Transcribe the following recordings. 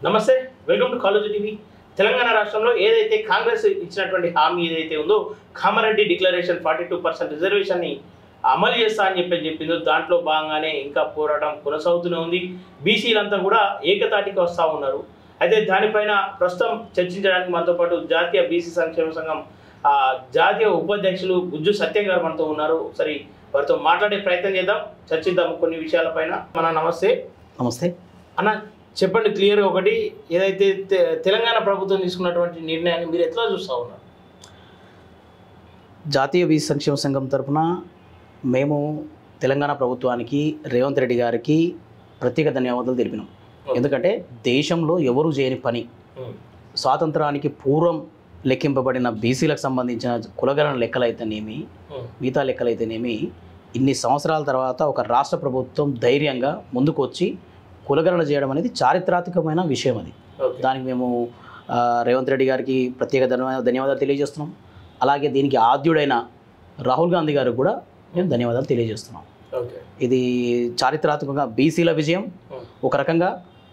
నమస్తే, welcome to college TV. Telangana రాష్ట్రంలో ఏదైతే కాంగ్రెస్ ఇచ్చినటువంటి హామీ ఏదైతే ఉందో కామారెడ్డి డిక్లరేషన్ 42% రిజర్వేషన్ని అమలు చేస్తా అని చెప్పిందో దాంట్లో భాగంగానే ఇంకా పోరాటం కొనసాగుతూనే ఉంది. బీసీలంతా కూడా ఏకతాటికి వస్తూ ఉన్నారు. అయితే దానిపైన ప్రస్తుతం చర్చించడానికి మనతో పాటు జాతీయ బీసీ సంక్షేమ సంఘం జాతీయ ఉపాధ్యక్షులు గుజ్జు సత్యం గారు మనతో ఉన్నారు. సరే, వారితో మాట్లాడే ప్రయత్నం చేద్దాం, చర్చిద్దాం కొన్ని విషయాలపైన. మన నమస్తే. నమస్తే అన్న, చెప్పండి క్లియర్గా ఒకటి, ఏదైతే తెలంగాణ ప్రభుత్వం తీసుకున్నటువంటి నిర్ణయాన్ని మీరు ఎట్లా చూస్తూ ఉన్నారు? జాతీయ బీసీ సంక్షేమ సంఘం తరఫున మేము తెలంగాణ ప్రభుత్వానికి, రేవంత్ రెడ్డి గారికి ప్రత్యేక ధన్యవాదాలు తెలిపినాం. ఎందుకంటే దేశంలో ఎవరు చేయని పని, స్వాతంత్రానికి పూర్వం లెక్కింపబడిన బీసీలకు సంబంధించిన కులగణన లెక్కలైతేనేమి, మిగతా లెక్కలైతేనేమి, ఇన్ని సంవత్సరాల తర్వాత ఒక రాష్ట్ర ప్రభుత్వం ధైర్యంగా ముందుకు వచ్చి కులగణన చేయడం అనేది చారిత్రాత్మకమైన విషయం. అది దానికి మేము రేవంత్ రెడ్డి గారికి ప్రత్యేక ధన్యవాదాలు తెలియజేస్తున్నాం. అలాగే దీనికి ఆద్యుడైన రాహుల్ గాంధీ గారికి కూడా మేము ధన్యవాదాలు తెలియజేస్తున్నాం. ఇది చారిత్రాత్మకంగా బీసీల విజయం ఒక రకంగా,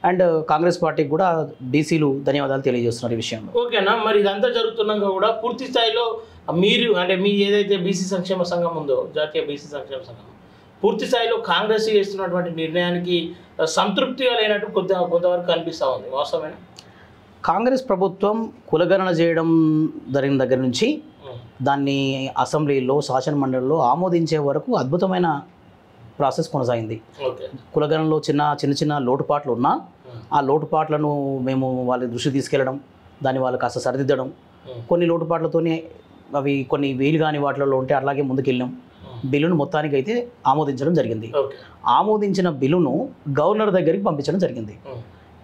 అండ్ కాంగ్రెస్ పార్టీకి కూడా బీసీలు ధన్యవాదాలు తెలియజేస్తున్నారు ఈ విషయంలో. ఓకేనా, మరి ఇదంతా జరుగుతున్నాక కూడా పూర్తి స్థాయిలో మీరు అంటే మీ ఏదైతే బీసీ సంక్షేమ సంఘం ఉందో, జాతీయ బీసీ సంక్షేమ సంఘం పూర్తి స్థాయిలో కాంగ్రెస్ చేస్తున్నటువంటి నిర్ణయానికి సంతృప్తిగా లేనట్టు కొంతవరకు కనిపిస్తూ ఉంది, వాస్తవమైన? కాంగ్రెస్ ప్రభుత్వం కులగణన చేయడం జరిగిన దగ్గర నుంచి దాన్ని అసెంబ్లీలో, శాసన మండలిలో ఆమోదించే వరకు అద్భుతమైన ప్రాసెస్ కొనసాగింది. కులగణనలో చిన్న లోటుపాట్లు ఉన్నా ఆ లోటుపాట్లను మేము వాళ్ళ దృష్టి తీసుకెళ్ళడం, దాన్ని వాళ్ళు కాస్త సరిదిద్దడం, కొన్ని లోటుపాట్లతోనే అవి కొన్ని వీలు కాని వాటిలో ఉంటే అట్లాగే ముందుకెళ్ళాం. బిల్లును మొత్తానికి అయితే ఆమోదించడం జరిగింది. ఆమోదించిన బిల్లును గవర్నర్ దగ్గరికి పంపించడం జరిగింది.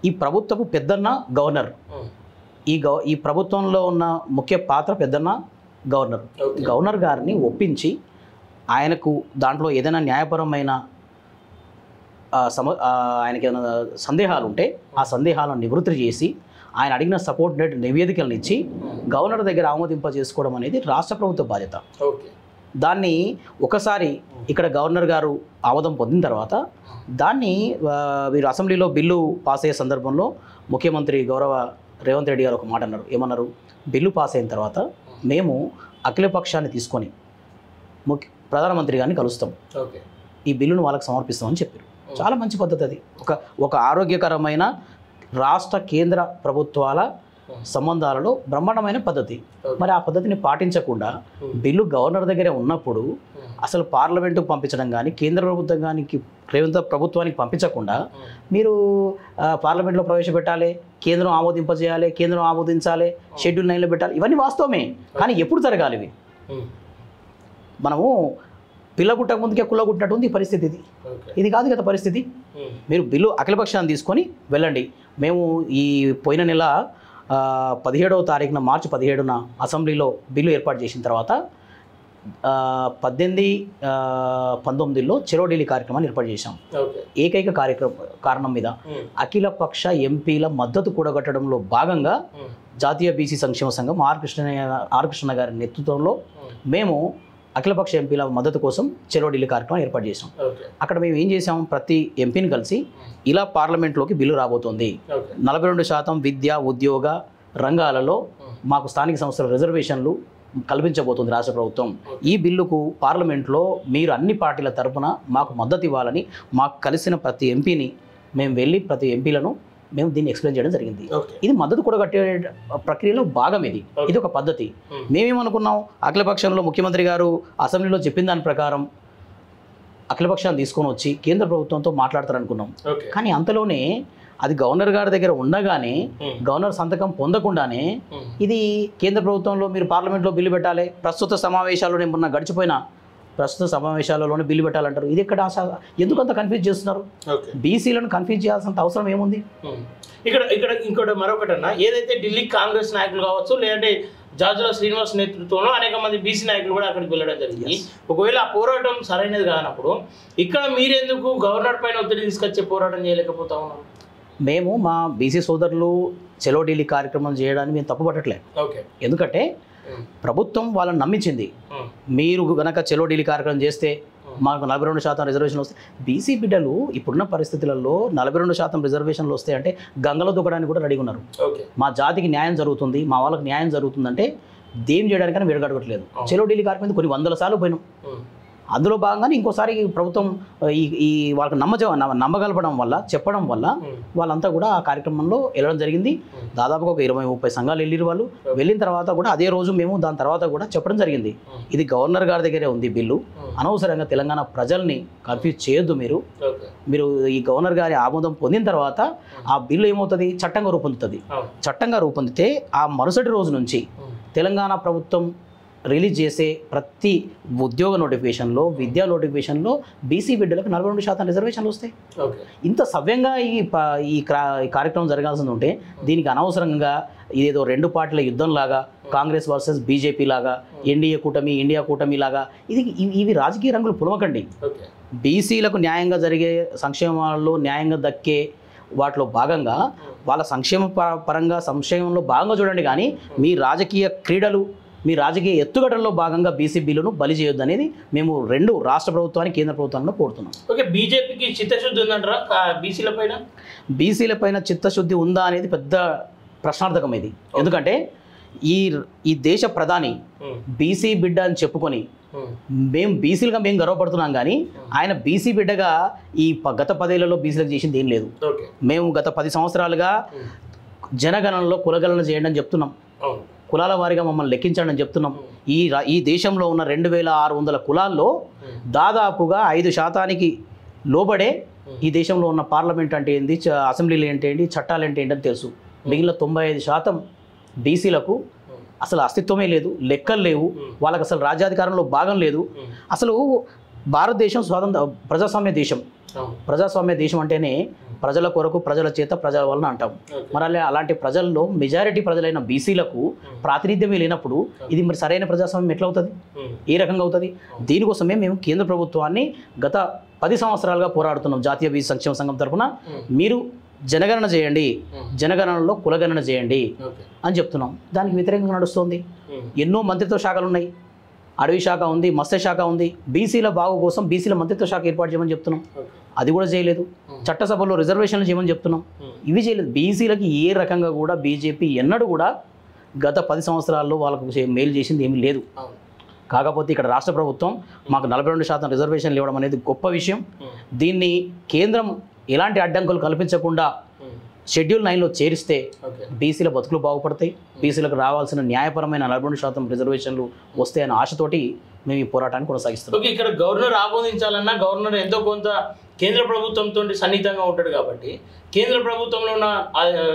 ఈ ప్రభుత్వపు పెద్దన్న గవర్నర్, ఈ ప్రభుత్వంలో ఉన్న ముఖ్య పాత్ర పెద్దన్న గవర్నర్. గవర్నర్ గారిని ఒప్పించి ఆయనకు దాంట్లో ఏదైనా న్యాయపరమైన ఆయనకి ఏదైనా సందేహాలు ఉంటే ఆ సందేహాలను నివృత్తి చేసి ఆయన అడిగిన సపోర్ట్ నివేదికలను ఇచ్చి గవర్నర్ దగ్గర ఆమోదింపజేసుకోవడం అనేది రాష్ట్ర ప్రభుత్వ బాధ్యత. దాన్ని ఒకసారి ఇక్కడ గవర్నర్ గారు ఆమోదం పొందిన తర్వాత దాన్ని వీరు అసెంబ్లీలో బిల్లు పాస్ అయ్యే సందర్భంలో ముఖ్యమంత్రి గౌరవ రేవంత్ రెడ్డి గారు ఒక మాట అన్నారు. ఏమన్నారు? బిల్లు పాస్ అయిన తర్వాత మేము అఖిలపక్షాన్ని తీసుకొని ప్రధానమంత్రి గారిని కలుస్తాం, ఈ బిల్లును వాళ్ళకి సమర్పిస్తామని చెప్పారు. చాలా మంచి పద్ధతి అది. ఒక ఆరోగ్యకరమైన రాష్ట్ర కేంద్ర ప్రభుత్వాల సంబంధాలలో బ్రహ్మాండమైన పద్ధతి. మరి ఆ పద్ధతిని పాటించకుండా బిల్లు గవర్నర్ దగ్గరే ఉన్నప్పుడు అసలు పార్లమెంటుకు పంపించడం కానీ, కేంద్ర ప్రభుత్వం కానీ రేవంత్ ప్రభుత్వానికి పంపించకుండా మీరు పార్లమెంట్లో ప్రవేశపెట్టాలి, కేంద్రం ఆమోదింపజేయాలి, కేంద్రం ఆమోదించాలి, షెడ్యూల్ 9లో పెట్టాలి, ఇవన్నీ వాస్తవమే. కానీ ఎప్పుడు జరగాలి ఇవి? మనము పిల్ల పుట్టక ముందుకే కుల్ల పుట్టినట్టుంది పరిస్థితి. ఇది కాదు కదా పరిస్థితి. మీరు బిల్లు అఖిలపక్షాన్ని తీసుకొని వెళ్ళండి. మేము ఈ పోయిన నెల 17వ తారీఖున, మార్చి 17న అసెంబ్లీలో బిల్లు ఏర్పాటు చేసిన తర్వాత 18, 19లో చెరో ఢిల్లీ కార్యక్రమాన్ని ఏర్పాటు చేశాం. ఏకైక కారణం మీద అఖిలపక్ష ఎంపీల మద్దతు కూడగట్టడంలో భాగంగా జాతీయ బీసీ సంక్షేమ సంఘం ఆర్ కృష్ణ గారి నేతృత్వంలో మేము అఖిలపక్ష ఎంపీల మద్దతు కోసం చెరో ఢిల్లీ కార్యక్రమం ఏర్పాటు చేసాం. అక్కడ మేము ఏం చేసాం? ప్రతి ఎంపీని కలిసి ఇలా పార్లమెంట్లోకి బిల్లు రాబోతోంది, 42% విద్య, ఉద్యోగ రంగాలలో మాకు స్థానిక సంస్థల రిజర్వేషన్లు కల్పించబోతుంది రాష్ట్ర ప్రభుత్వం. ఈ బిల్లుకు పార్లమెంట్లో మీరు అన్ని పార్టీల తరఫున మాకు మద్దతు ఇవ్వాలని మాకు కలిసిన ప్రతి ఎంపీని మేము వెళ్ళి ప్రతి ఎంపీలను మేము దీన్ని ఎక్స్ప్లెయిన్ చేయడం జరిగింది. ఇది మద్దతు కూడగట్టే ప్రక్రియలో భాగం. ఇది ఒక పద్ధతి. మేమేమనుకున్నాం, అఖిలపక్షంలో ముఖ్యమంత్రి గారు అసెంబ్లీలో చెప్పిన దాని ప్రకారం అఖిలపక్షాన్ని తీసుకొని వచ్చి కేంద్ర ప్రభుత్వంతో మాట్లాడతారనుకున్నాం. కానీ అంతలోనే అది గవర్నర్ గారి దగ్గర ఉండగానే, గవర్నర్ సంతకం పొందకుండానే ఇది కేంద్ర ప్రభుత్వంలో మీరు పార్లమెంట్లో బిల్లు పెట్టాలి, ప్రస్తుత సమావేశాల్లోనే మొన్న గడిచిపోయిన ప్రస్తుత సమావేశాలలోనే బిల్లు పెట్టాలంటారు. ఇది ఎక్కడ ఎందుకంత కన్ఫ్యూజ్ చేస్తున్నారు? బీసీలను కన్ఫ్యూజ్ చేయాల్సినంత అవసరం ఏముంది? ఇక్కడ ఇంకోటి మరొకటన్నా, ఏదైతే ఢిల్లీ కాంగ్రెస్ నాయకులు కావచ్చు, లేదంటే జాజుల శ్రీనివాస్ నేతృత్వంలో అనేక మంది బీసీ నాయకులు కూడా అక్కడికి వెళ్ళడం జరిగింది. ఒకవేళ ఆ పోరాటం సరైనది కానప్పుడు ఇక్కడ మీరెందుకు గవర్నర్ పైన ఒత్తిడి తీసుకొచ్చే పోరాటం చేయలేకపోతా ఉన్నారు? మేము మా బీసీ సోదరులు చెలో ఢిల్లీ కార్యక్రమం చేయడానికి మేము తప్పుపట్టట్లేదు. ఎందుకంటే ప్రభుత్వం వాళ్ళని నమ్మించింది. మీరు గనక చెలో ఢిల్లీ కార్యక్రమం చేస్తే మాకు 42% రిజర్వేషన్లు వస్తాయి. బీసీ బిడ్డలు ఇప్పుడున్న పరిస్థితులలో 42% రిజర్వేషన్లు వస్తాయి అంటే గంగలో దూకడానికి కూడా రెడీగా ఉన్నారు. మా జాతికి న్యాయం జరుగుతుంది, మా వాళ్ళకి న్యాయం జరుగుతుందంటే దేం చేయడానికైనా వేడగడగట్లేదు. చెలో ఢిల్లీ కార్యక్రమం కొన్ని 100 సార్లు పోయినాం. అందులో భాగంగానే ఇంకోసారి ప్రభుత్వం ఈ వాళ్ళకి నమ్మగలపడం వల్ల చెప్పడం వల్ల వాళ్ళంతా కూడా ఆ కార్యక్రమంలో వెళ్ళడం జరిగింది. దాదాపుగా ఒక 20-30 సంఘాలు వెళ్ళిరు. వాళ్ళు వెళ్ళిన తర్వాత కూడా అదే రోజు మేము దాని తర్వాత కూడా చెప్పడం జరిగింది, ఇది గవర్నర్ గారి దగ్గరే ఉంది బిల్లు, అనవసరంగా తెలంగాణ ప్రజల్ని కన్ఫ్యూజ్ చేయొద్దు. మీరు ఈ గవర్నర్ గారి ఆమోదం పొందిన తర్వాత ఆ బిల్లు ఏమవుతుంది, చట్టంగా రూపొందుతుంది. చట్టంగా రూపొందితే ఆ మరుసటి రోజు నుంచి తెలంగాణ ప్రభుత్వం రిలీజ్ చేసే ప్రతి ఉద్యోగ నోటిఫికేషన్లో, విద్యా నోటిఫికేషన్లో బీసీ బిడ్డలకు 42% రిజర్వేషన్లు వస్తాయి. ఇంత సవ్యంగా ఈ కార్యక్రమం జరగాల్సి ఉంటే దీనికి అనవసరంగా ఇదేదో 2 పార్టీల యుద్ధం లాగా, కాంగ్రెస్ వర్సెస్ బీజేపీ లాగా, ఎన్డీఏ కూటమి ఇండియా కూటమి లాగా ఇవి రాజకీయ రంగులు పులవకండి. బీసీలకు న్యాయంగా జరిగే సంక్షేమాల్లో న్యాయంగా దక్కే వాటిలో భాగంగా వాళ్ళ సంక్షేమ పరంగా సంక్షేమంలో భాగంగా చూడండి. కానీ మీ రాజకీయ క్రీడలు, మీ రాజకీయ ఎత్తుగడల్లో భాగంగా బీసీ బిల్లును బలి చేయొద్దు అనేది మేము 2 రాష్ట్ర ప్రభుత్వానికి కేంద్ర ప్రభుత్వాన్ని కోరుతున్నాం. ఓకే, బీజేపీకి చిత్తశుద్ధి ఉందంటారా బీసీల పైన చిత్తశుద్ధి ఉందా అనేది పెద్ద ప్రశ్నార్థకం ఇది. ఎందుకంటే ఈ దేశ ప్రధాని బీసీ బిడ్డ అని చెప్పుకొని మేము బీసీలుగా మేము గర్వపడుతున్నాం. కానీ ఆయన బీసీ బిడ్డగా ఈ గత 10 ఏళ్లలో బీసీలకు చేసింది ఏం లేదు. మేము గత 10 సంవత్సరాలుగా జనగణనలో కులగణన చేయండి అని చెప్తున్నాం, కులాల వారీగా మమ్మల్ని లెక్కించండి అని చెప్తున్నాం. ఈ దేశంలో ఉన్న 2600 కులాల్లో దాదాపుగా 5% లోబడే ఈ దేశంలో ఉన్న పార్లమెంట్ అంటే ఏంటి, అసెంబ్లీలు ఏంటి, చట్టాలు ఏంటి అని తెలుసు. మిగిలిన 95% బీసీలకు అసలు అస్తిత్వమే లేదు, లెక్కలు లేవు, వాళ్ళకి అసలు రాజ్యాధికారంలో భాగం లేదు. అసలు భారతదేశం ప్రజాస్వామ్య దేశం అంటేనే ప్రజల కొరకు, ప్రజల చేత, ప్రజల వలన అంటాం. మరి అలాంటి ప్రజల్లో మెజారిటీ ప్రజలైన బీసీలకు ప్రాతినిధ్యమే లేనప్పుడు ఇది మరి సరైన ప్రజాస్వామ్యం ఎట్లా అవుతుంది, ఏ రకంగా అవుతుంది? దీనికోసమే మేము కేంద్ర ప్రభుత్వాన్ని గత 10 సంవత్సరాలుగా పోరాడుతున్నాం. జాతీయ బీసీ సంక్షేమ సంఘం తరఫున మీరు జనగణన చేయండి, జనగణనలో కులగణన చేయండి అని చెప్తున్నాం. దానికి వ్యతిరేకంగా నడుస్తుంది. ఎన్నో మంత్రిత్వ శాఖలు ఉన్నాయి, అడవి శాఖ ఉంది, మత్స్య శాఖ ఉంది. బీసీల బాగు కోసం బీసీల మంత్రిత్వ శాఖ ఏర్పాటు చేయమని చెప్తున్నాం, అది కూడా చేయలేదు. చట్టసభలో రిజర్వేషన్లు చేయమని చెప్తున్నాం, ఇవి చేయలేదు. బీసీలకి ఏ రకంగా కూడా బీజేపీ ఎన్నడూ కూడా గత 10 సంవత్సరాల్లో వాళ్ళకు మేలు చేసింది ఏమీ లేదు. కాకపోతే ఇక్కడ రాష్ట్ర ప్రభుత్వం మాకు 42% రిజర్వేషన్లు ఇవ్వడం అనేది గొప్ప విషయం. దీన్ని కేంద్రం ఎలాంటి అడ్డంకులు కల్పించకుండా షెడ్యూల్ 9లో చేరిస్తే బీసీల బతుకులు బాగుపడతాయి, బీసీలకు రావాల్సిన న్యాయపరమైన 42% రిజర్వేషన్లు వస్తాయన్న ఆశతోటి మేము ఈ పోరాటాన్ని కొనసాగిస్తున్నాం. ఓకే, ఇక్కడ గవర్నర్ ఆమోదించాలన్నా గవర్నర్ ఎంతో కొంత కేంద్ర ప్రభుత్వంతో సన్నిహితంగా ఉంటాడు కాబట్టి కేంద్ర ప్రభుత్వంలో ఉన్న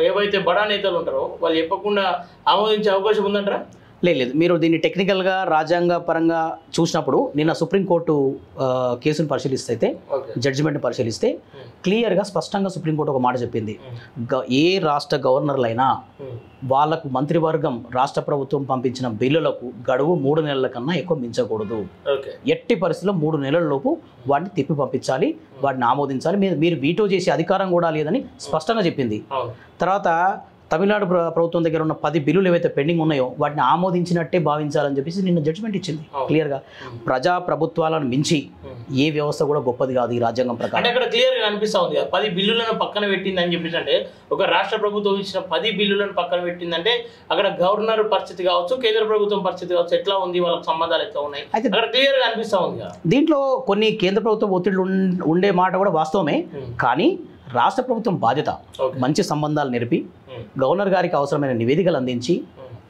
ఏవైతే బడా నేతలు ఉంటారో వాళ్ళు చెప్పకుండా ఆమోదించే అవకాశం ఉందంటారా? లేదు, మీరు దీన్ని టెక్నికల్గా రాజ్యాంగ పరంగా చూసినప్పుడు నిన్న సుప్రీంకోర్టు కేసును పరిశీలిస్తే, జడ్జిమెంట్ని పరిశీలిస్తే క్లియర్గా స్పష్టంగా సుప్రీంకోర్టు ఒక మాట చెప్పింది, ఏ రాష్ట్ర గవర్నర్లైనా వాళ్ళకు మంత్రివర్గం రాష్ట్ర ప్రభుత్వం పంపించిన బిల్లులకు గడువు 3 నెలల కన్నా ఎక్కువ మించకూడదు. ఎట్టి పరిస్థితుల్లో 3 నెలల లోపు వాటిని తిప్పి పంపించాలి, వాటిని ఆమోదించాలి. మీరు వీటో చేసే అధికారం కూడా లేదని స్పష్టంగా చెప్పింది. తర్వాత తమిళనాడు ప్రభుత్వం దగ్గర ఉన్న 10 బిల్లులు ఏవైతే పెండింగ్ ఉన్నాయో వాటిని ఆమోదించినట్టే భావించాలని చెప్పేసి నిన్న జడ్జిమెంట్ ఇచ్చింది క్లియర్గా. ప్రజా ప్రభుత్వాలను మించి ఏ వ్యవస్థ కూడా గొప్పది కాదు ఈ రాజ్యాంగం ప్రకారం. అంటే అక్కడ క్లియర్గా అనిపిస్తూ ఉంది 10 బిల్లులను పక్కన పెట్టిందని చెప్పేసి, అంటే ఒక రాష్ట్ర ప్రభుత్వం ఇచ్చిన 10 బిల్లులను పక్కన పెట్టిందంటే అక్కడ గవర్నర్ పరిస్థితి కావచ్చు, కేంద్ర ప్రభుత్వం పరిస్థితి కావచ్చు, ఎట్లా ఉంది, వాళ్ళకి సంబంధాలు ఎట్లా ఉన్నాయి, అక్కడ క్లియర్గా అనిపిస్తూ ఉంది. దీంట్లో కొన్ని కేంద్ర ప్రభుత్వం ఒత్తిడి ఉండే మాట కూడా వాస్తవమే. కానీ రాష్ట్ర ప్రభుత్వం బాధ్యత మంచి సంబంధాలు నెరిపి గవర్నర్ గారికి అవసరమైన నివేదికలు అందించి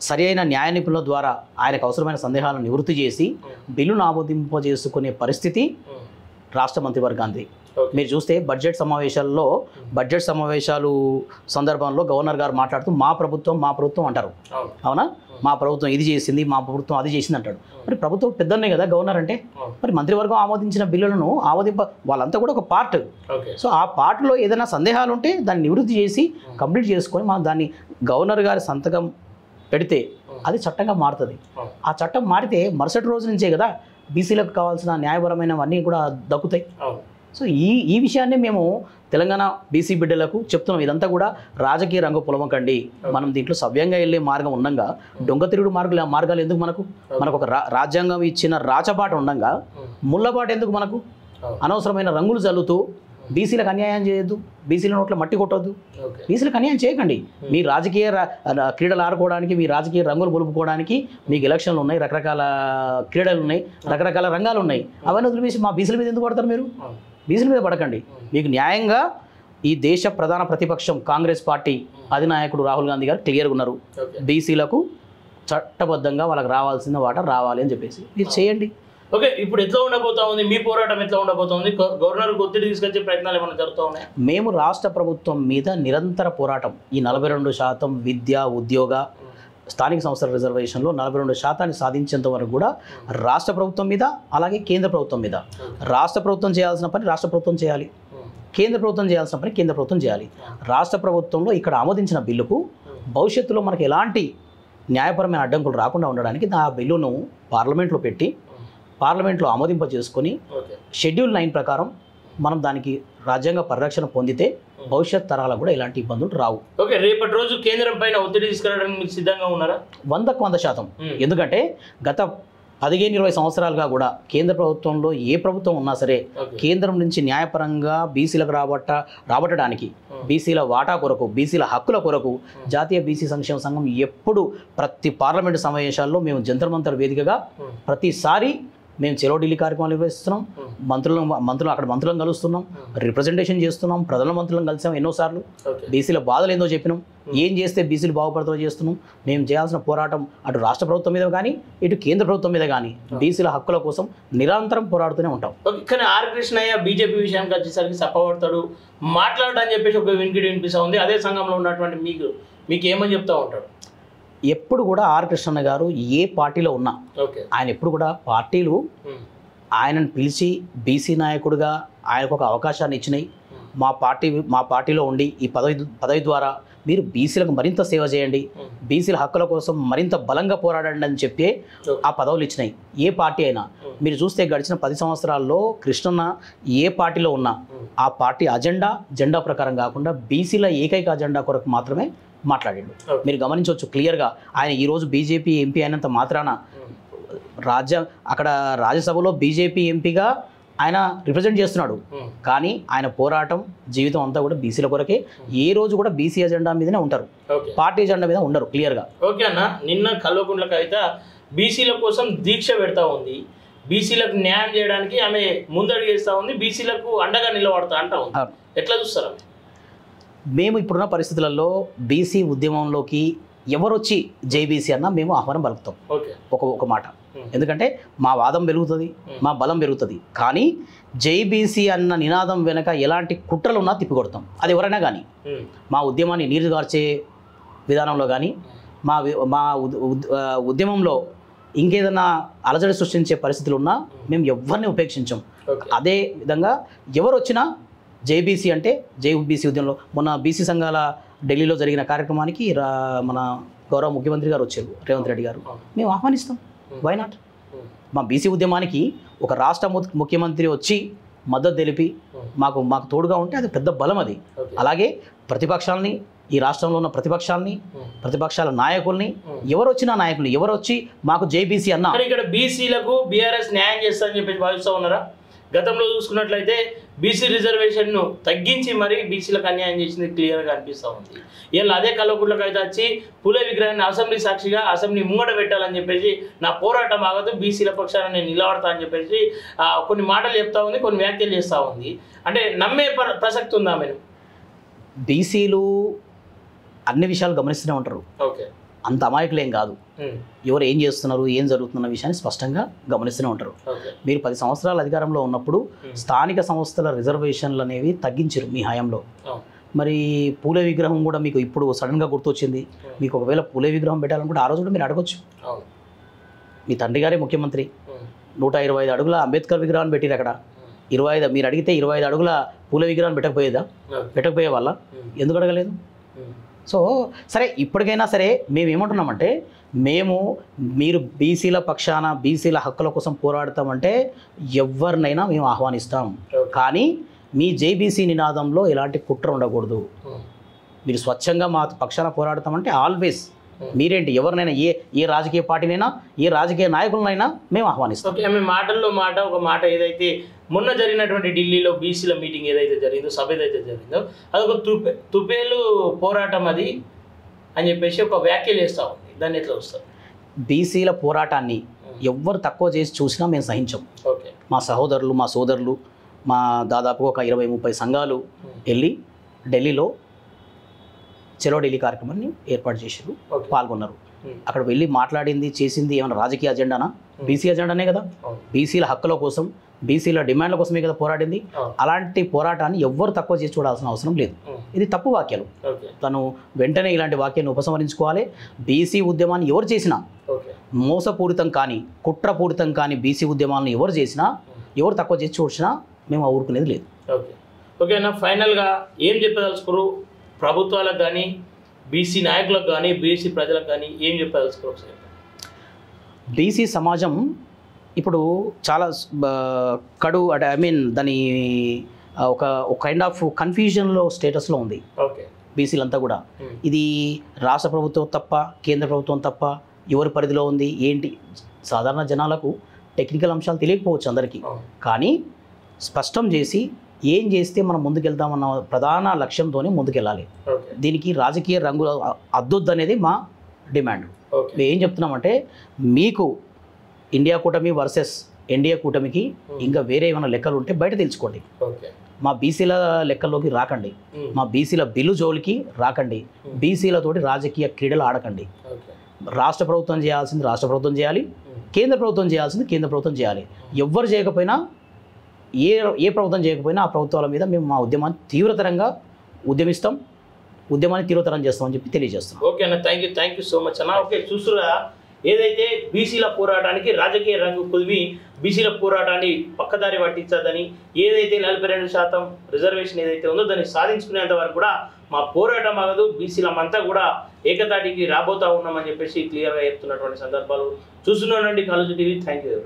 సరి అయిన న్యాయ నిపుణుల ద్వారా ఆయనకు అవసరమైన సందేహాలను నివృత్తి చేసి బిల్లును ఆమోదింపజేసుకునే పరిస్థితి రాష్ట్ర మంత్రివర్గానికి. మీరు చూస్తే బడ్జెట్ సమావేశాలు సందర్భంలో గవర్నర్ గారు మాట్లాడుతూ మా ప్రభుత్వం అంటారు. అవునా, మా ప్రభుత్వం ఇది చేసింది, మా ప్రభుత్వం అది చేసింది అంటాడు. మరి ప్రభుత్వం పెద్దనే కదా గవర్నర్ అంటే. మరి మంత్రివర్గం ఆమోదించిన బిల్లులను వాళ్ళంతా కూడా ఒక పార్ట్. సో ఆ పార్ట్లో ఏదైనా సందేహాలు ఉంటే దాన్ని నివృత్తి చేసి కంప్లీట్ చేసుకొని మనం దాన్ని గవర్నర్ గారి సంతకం పెడితే అది చట్టంగా మారుతుంది. ఆ చట్టం మారితే మరుసటి రోజు నుంచే కదా బీసీలకు కావాల్సిన న్యాయపరమైనవన్నీ కూడా దక్కుతాయి. సో ఈ విషయాన్ని మేము తెలంగాణ బీసీ బిడ్డలకు చెప్తున్నాం. ఇదంతా కూడా రాజకీయ రంగు పొలమకండి, మనం దీంట్లో సవ్యంగా వెళ్ళే మార్గం ఉండగా దొంగతిరుగుడు మార్గాలు ఎందుకు మనకు ఒక రాజ్యాంగం ఇచ్చిన రాచబాట ఉండగా ముళ్ళబాట ఎందుకు మనకు? అనవసరమైన రంగులు చల్లుతూ బీసీలకు అన్యాయం చేయొద్దు, బీసీల నోట్ల మట్టి కొట్టొద్దు, బీసీలకు అన్యాయం చేయకండి. మీ రాజకీయ క్రీడలు ఆడుకోవడానికి, మీ రాజకీయ రంగులు గొలుపుకోవడానికి మీకు ఎలక్షన్లు ఉన్నాయి, రకరకాల క్రీడలు ఉన్నాయి, రకరకాల రంగాలు ఉన్నాయి. అవన్నీ వదిలిపేసి మా బీసీల మీద ఎందుకు పడతారు? మీరు బీసీల మీద పడకండి. మీకు న్యాయంగా ఈ దేశ ప్రధాన ప్రతిపక్షం కాంగ్రెస్ పార్టీ అధినాయకుడు రాహుల్ గాంధీ గారు క్లియర్గా ఉన్నారు. బీసీలకు చట్టబద్ధంగా వాళ్ళకి రావాల్సిన వాటా రావాలి అని చెప్పేసి మీరు చేయండి. ఓకే, ఇప్పుడు ఎట్లా ఉండబోతా ఉంది మీ పోరాటం? ఎట్లా ఉండబోతా ఉంది? గవర్నర్ ఒత్తిడి తీసుకొచ్చే ప్రయత్నాలు ఏమైనా జరుగుతూ ఉన్నాయి? మేము రాష్ట్ర ప్రభుత్వం మీద నిరంతర పోరాటం, ఈ 42% విద్య ఉద్యోగ స్థానిక సంస్థల రిజర్వేషన్లో 42% సాధించేంత వరకు కూడా రాష్ట్ర ప్రభుత్వం మీద, అలాగే కేంద్ర ప్రభుత్వం మీద, రాష్ట్ర ప్రభుత్వం చేయాల్సిన పని రాష్ట్ర ప్రభుత్వం చేయాలి, కేంద్ర ప్రభుత్వం చేయాల్సిన పని కేంద్ర ప్రభుత్వం చేయాలి. రాష్ట్ర ప్రభుత్వంలో ఇక్కడ ఆమోదించిన బిల్లుకు భవిష్యత్తులో మనకు ఎలాంటి న్యాయపరమైన అడ్డంకులు రాకుండా ఉండడానికి ఆ బిల్లును పార్లమెంట్లో పెట్టి పార్లమెంట్లో ఆమోదింప చేసుకొని షెడ్యూల్ 9 ప్రకారం మనం దానికి రాజ్యాంగ పరిరక్షణ పొందితే భవిష్యత్ తరాలకు కూడా ఎలాంటి ఇబ్బందులు రావు. ఓకే, రేపటి రోజు కేంద్రం పైన ఒత్తిడి తీసుకురావడానికి మీరు సిద్ధంగా ఉన్నారా? 100% ఎందుకంటే గత 15-20 సంవత్సరాలుగా కూడా కేంద్ర ప్రభుత్వంలో ఏ ప్రభుత్వం ఉన్నా సరే కేంద్రం నుంచి న్యాయపరంగా బీసీలకు రాబట్టడానికి, బీసీల వాటా కొరకు, బీసీల హక్కుల కొరకు జాతీయ బీసీ సంక్షేమ సంఘం ఎప్పుడు ప్రతి పార్లమెంటు సమావేశాల్లో మేము జంతర్ మంతర్ వేదికగా ప్రతిసారి మేము చెలో ఢిల్లీ కార్యక్రమాలు నిర్వహిస్తున్నాం. అక్కడ మంత్రులను కలుస్తున్నాం, రిప్రజెంటేషన్ చేస్తున్నాం, ప్రజల మంత్రులను కలిసాం ఎన్నోసార్లు. బీసీల బాధలు ఏందో చెప్పినాం, ఏం చేస్తే బీసీలు బాగుపడతారో చేస్తున్నాం. మేము చేయాల్సిన పోరాటం అటు రాష్ట్ర ప్రభుత్వం మీద కానీ ఇటు కేంద్ర ప్రభుత్వం మీద కానీ బీసీల హక్కుల కోసం నిరంతరం పోరాడుతూనే ఉంటాం. కానీ ఆర్ కృష్ణయ్య బీజేపీ విషయానికి వచ్చేసరికి సపోర్టాడు మాట్లాడని చెప్పేసి ఒక వినికిడి వినిపిస్తూ ఉంది. అదే సంఘంలో ఉన్నటువంటి మీకు ఏమని చెప్తా ఉంటాడు? ఎప్పుడు కూడా ఆర్ కృష్ణన్న గారు ఏ పార్టీలో ఉన్నా ఆయన ఎప్పుడు కూడా పార్టీలు ఆయనను పిలిచి బీసీ నాయకుడిగా ఆయనకు ఒక అవకాశాన్ని ఇచ్చినాయి. మా పార్టీలో ఉండి ఈ పదవి ద్వారా మీరు బీసీలకు మరింత సేవ చేయండి, బీసీల హక్కుల కోసం మరింత బలంగా పోరాడండి అని చెప్పి ఆ పదవులు ఇచ్చినాయి. ఏ పార్టీ అయినా మీరు చూస్తే గడిచిన 10 సంవత్సరాల్లో కృష్ణన్న ఏ పార్టీలో ఉన్నా ఆ పార్టీ జెండా ప్రకారం కాకుండా బీసీల ఏకైక అజెండా కొరకు మాత్రమే మాట్లాడాడు. మీరు గమనించవచ్చు క్లియర్గా. ఆయన ఈరోజు బీజేపీ ఎంపీ అయినంత మాత్రాన అక్కడ రాజ్యసభలో బీజేపీ ఎంపీగా ఆయన రిప్రజెంట్ చేస్తున్నాడు. కానీ ఆయన పోరాటం జీవితం అంతా కూడా బీసీల కొరకే. ఏ రోజు కూడా బీసీ అజెండా మీదనే ఉంటారు, పార్టీ అజెండా మీద ఉండరు క్లియర్గా. ఓకే అన్న, నిన్న కల్వకుంట్ల కవిత బీసీల కోసం దీక్ష పెడతా ఉంది, బీసీలకు న్యాయం చేయడానికి ఆమె ముందడుగు వేస్తూ ఉంది, బీసీలకు అండగా నిలబడతా అంటా ఉంది. ఎట్లా చూస్తారు? మేము ఇప్పుడున్న పరిస్థితులలో బీసీ ఉద్యమంలోకి ఎవరొచ్చి జైబీసీ అన్నా మేము ఆహ్వానం పలుకుతాం. ఒక మాట, ఎందుకంటే మా వాదం పెరుగుతుంది, మా బలం పెరుగుతుంది. కానీ జైబీసీ అన్న నినాదం వెనక ఎలాంటి కుట్రలు ఉన్నా తిప్పికొడతాం. అది ఎవరైనా కానీ మా ఉద్యమాన్ని నీరుగార్చే విధానంలో కానీ మా ఉద్యమంలో ఇంకేదన్నా అలజడి సృష్టించే పరిస్థితులు ఉన్నా మేము ఎవరిని ఉపేక్షించాం. అదే విధంగా ఎవరు వచ్చినా జైబీసీ అంటే జైబీసీ ఉద్యమంలో మొన్న బీసీ సంఘాల ఢిల్లీలో జరిగిన కార్యక్రమానికి మన గౌరవ ముఖ్యమంత్రి గారు వచ్చారు, రేవంత్ రెడ్డి గారు. మేము ఆహ్వానిస్తాం, వై నాట్? మా బీసీ ఉద్యమానికి ఒక రాష్ట్ర ముఖ్యమంత్రి వచ్చి మద్దతు తెలిపి మాకు తోడుగా ఉంటే అది పెద్ద బలం. అది అలాగే ప్రతిపక్షాలని, ఈ రాష్ట్రంలో ఉన్న ప్రతిపక్షాల నాయకుల్ని, ఎవరు వచ్చినా నాయకుల్ని, ఎవరు వచ్చి మాకు జైబీసీ అన్నా ఇక్కడ బీసీలకు బీఆర్ఎస్ న్యాయం చేస్తారని చెప్పేసి భావిస్తూ ఉన్నారా? గతంలో చూసుకున్నట్లయితే బీసీ రిజర్వేషన్ను తగ్గించి మరీ బీసీలకు అన్యాయం చేసింది క్లియర్గా అనిపిస్తూ ఉంది. ఇలా అదే కల్వకుంట్లకు అయితే వచ్చి పులే విగ్రహాన్ని అసెంబ్లీ సాక్షిగా అసెంబ్లీ ముంగట పెట్టాలని చెప్పేసి నా పోరాటం ఆగదు, బీసీల పక్షాన నేను నిలబడతా అని చెప్పేసి కొన్ని మాటలు చెప్తా ఉంది, కొన్ని వ్యాఖ్యలు చేస్తూ ఉంది. అంటే నమ్మే ప్రసక్తి ఉందా? మీరు బీసీలు అన్ని విషయాలు గమనిస్తూనే ఉంటారు. ఓకే, అంత అమాయకులు ఏం కాదు. ఎవరు ఏం చేస్తున్నారు, ఏం జరుగుతున్న విషయాన్ని స్పష్టంగా గమనిస్తూనే ఉంటారు. మీరు 10 సంవత్సరాల అధికారంలో ఉన్నప్పుడు స్థానిక సంస్థల రిజర్వేషన్లు అనేవి తగ్గించారు మీ హయాంలో. మరి పూలే విగ్రహం కూడా మీకు ఇప్పుడు సడన్గా గుర్తొచ్చింది. మీకు ఒకవేళ పూలే విగ్రహం పెట్టాలనుకుంటే ఆ రోజు కూడా మీరు అడగొచ్చు. మీ తండ్రి గారే ముఖ్యమంత్రి, 125 అడుగుల అంబేద్కర్ విగ్రహాన్ని పెట్టారు అక్కడ. 25 మీరు అడిగితే 25 అడుగుల పూలే విగ్రహాన్ని పెట్టకపోయే వాళ్ళ? ఎందుకు అడగలేదు? సో సరే ఇప్పటికైనా సరే మేము ఏమంటున్నామంటే మీరు బీసీల పక్షాన బీసీల హక్కుల కోసం పోరాడతామంటే ఎవరినైనా మేము ఆహ్వానిస్తాం. కానీ మీ జేబీసీ నినాదంలో ఎలాంటి కుట్ర ఉండకూడదు. మీరు స్వచ్ఛంగా మా పక్షాన పోరాడతామంటే ఆల్వేస్ మీరేంటి ఎవరినైనా ఏ రాజకీయ పార్టీనైనా ఏ రాజకీయ నాయకులనైనా మేము ఆహ్వానిస్తాం. ఓకే, మీ మాటల్లో ఒక మాట ఏదైతే మొన్న జరిగినటువంటి ఢిల్లీలో బీసీల మీటింగ్ ఏదైతే జరిగిందో సభ ఏదైతే జరిగిందో అదొక తుపేలు పోరాటం అది అని చెప్పేసి ఒక వ్యాఖ్యలు వేస్తూ ఉంది. దాన్ని ఎట్లా వస్తారు? బీసీల పోరాటాన్ని ఎవ్వరు తక్కువ చేసి చూసినా మేము సహించాం. ఓకే, మా సహోదరులు మా సోదరులు మా దాదాపు ఒక 20-30 సంఘాలు వెళ్ళి ఢిల్లీలో చలో ఢిల్లీ కార్యక్రమాన్ని ఏర్పాటు చేశారు, పాల్గొన్నారు. అక్కడ వెళ్ళి మాట్లాడింది చేసింది ఏమైనా రాజకీయ అజెండానా? బీసీ అజెండానే కదా. బీసీల హక్కుల కోసం బీసీల డిమాండ్ల కోసమే కదా పోరాడింది. అలాంటి పోరాటాన్ని ఎవ్వరు తక్కువ చేసి చూడాల్సిన అవసరం లేదు. ఇది తప్పు వాక్యాలు. తను వెంటనే ఇలాంటి వాక్యాన్ని ఉపసంహరించుకోవాలి. బీసీ ఉద్యమాన్ని ఎవరు చేసినా మోసపూరితం కానీ కుట్రపూరితం కానీ బీసీ ఉద్యమాలను ఎవరు చేసినా ఎవరు తక్కువ చేసి చూసినా మేము ఊరుకునేది లేదు. ఓకేనా, ఫైనల్గా ఏం చెప్పదలుచుకోరు ప్రభుత్వాలకు కానీ బీసీ నాయకులకు కానీ బీసీ ప్రజలకు కానీ ఏం చెప్పదలుచుకోరు? బీసీ సమాజం ఇప్పుడు చాలా అంటే దాని ఒక కైండ్ ఆఫ్ కన్ఫ్యూజన్లో స్టేటస్లో ఉంది బీసీలంతా కూడా. ఇది రాష్ట్ర ప్రభుత్వం తప్ప కేంద్ర ప్రభుత్వం తప్ప ఎవరి పరిధిలో ఉంది ఏంటి? సాధారణ జనాలకు టెక్నికల్ అంశాలు తెలియకపోవచ్చు అందరికీ. కానీ స్పష్టం చేసి ఏం చేస్తే మనం ముందుకెళ్తామన్న ప్రధాన లక్ష్యంతోనే ముందుకెళ్ళాలి. దీనికి రాజకీయ రంగులు అద్దొద్దు అనేది మా డిమాండ్. మేము ఏం చెప్తున్నామంటే మీకు ఇండియా కూటమి వర్సెస్ ఎన్డీఏ కూటమికి ఇంకా వేరే ఏమైనా లెక్కలు ఉంటే బయట తెలుసుకోండి. మా బీసీల లెక్కల్లోకి రాకండి, మా బీసీల బిల్లు జోలికి రాకండి, బీసీలతోటి రాజకీయ క్రీడలు ఆడకండి. రాష్ట్ర ప్రభుత్వం చేయాల్సింది రాష్ట్ర ప్రభుత్వం చేయాలి, కేంద్ర ప్రభుత్వం చేయాల్సింది కేంద్ర ప్రభుత్వం చేయాలి. ఎవ్వరు చేయకపోయినా ఏ ప్రభుత్వం చేయకపోయినా ఆ ప్రభుత్వాల మీద మేము మా ఉద్యమాన్ని తీవ్రతరంగా ఉద్యమిస్తాం, ఉద్యమాన్ని తీవ్రతరం చేస్తామని చెప్పి తెలియజేస్తాం. ఓకే అన్న, థ్యాంక్ యూ సో మచ్ అన్న. ఓకే, చూస్తురా ఏదైతే బీసీల పోరాటానికి రాజకీయ రంగు కుదిమి బీసీల పోరాటాన్ని పక్కదారి పట్టించదని ఏదైతే 42% రిజర్వేషన్ ఏదైతే ఉందో దాన్ని సాధించుకునేంత వరకు కూడా మా పోరాటం ఆగదు, బీసీలమంతా కూడా ఏకతాటికి రాబోతా ఉన్నామని చెప్పేసి క్లియర్గా చెప్తున్నటువంటి సందర్భాలు చూస్తున్నానండి కాలేజీ టీవీ. Thank you.